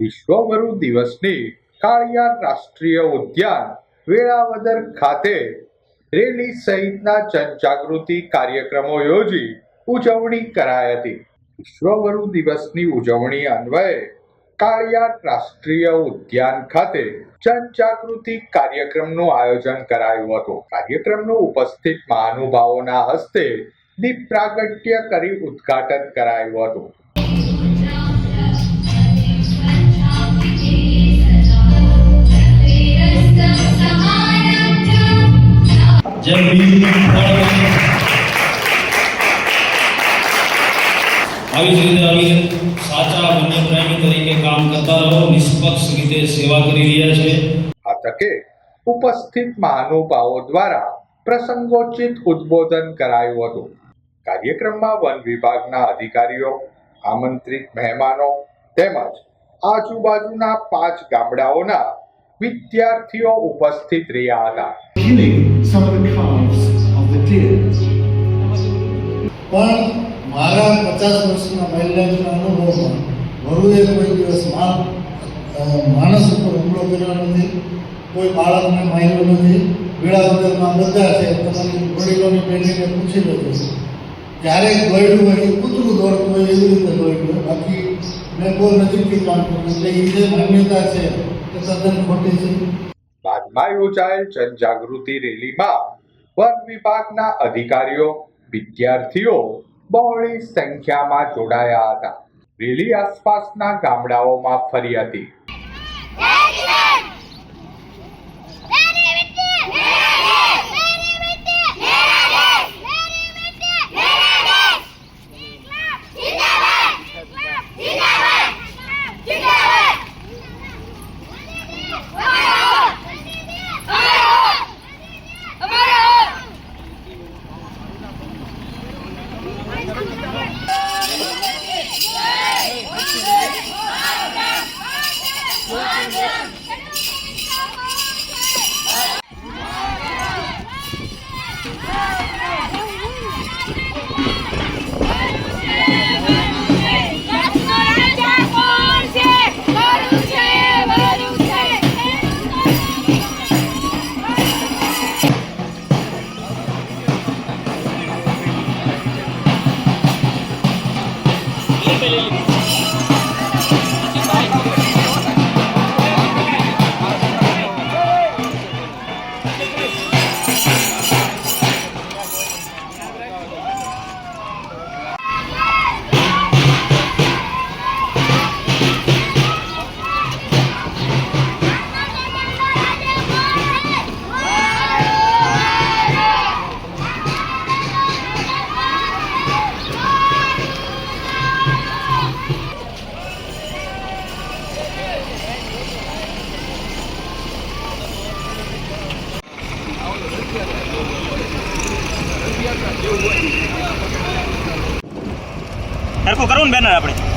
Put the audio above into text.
વિશ્વ વરુ દિવસની કાળિયાર રાષ્ટ્રીય ઉદ્યાન વેળાવદર ખાતે રેલી સહિતના જનજાગૃતિ કાર્યક્રમો યોજી ઉજવણી કરાઈ હતી। વિશ્વ વરુ દિવસની ઉજવણી અન્વયે કાળિયાર રાષ્ટ્રીય ઉદ્યાન ખાતે જનજાગૃતિ કાર્યક્રમનું આયોજન કરાયું હતું। કાર્યક્રમનું ઉપસ્થિત મહાનુભાવોના હસ્તે દીપ પ્રાગટ્ય કરી ઉદ્ઘાટન કરાયું હતું। સાચા વન્યપ્રેમી તરીકે કામ કરતા રહો, નિષ્પક્ષ રીતે સેવા કરી રહ્યા છે। આ તકે ઉપસ્થિત મહાનુભાવો દ્વારા પ્રસંગોચિત ઉદ્બોધન કરાયું હતું। કાર્યક્રમમાં વન વિભાગના અધિકારીઓ, આમંત્રિત મહેમાનો તેમજ આજુબાજુના 5 ગામડાઓના વિદ્યાર્થીઓ ઉપસ્થિત રહ્યા હતા। પણ મારા 50 વર્ષના મહિલાના અનુભવમાં વરુએ કોઈ દિવસ માણસ ઉપર હુમલો કર્યો નથી, કોઈ બાળકને માર્યો નથી। વેળાવદરમાં બધા છે, તમારી વડીલોની પેઢીને પૂછી લેજો, ક્યારેક દોડ્યું હોય એ કૂતરું દોડતું હોય એવી રીતે દોડ્યું, બાકી મેં બહુ નજીકથી કામ કર્યું, એટલે એ જે માન્યતા છે એ તદ્દન ખોટી છે। બાદમાં યોજાયેલ જનજાગૃતિ રેલીમાં વન વિભાગના અધિકારીઓ, વિદ્યાર્થીઓ બહોળી સંખ્યામાં જોડાયા હતા। રેલી આસપાસના ગામડાઓમાં ફરી હતી। સરખું કરવું ને બેનર આપણે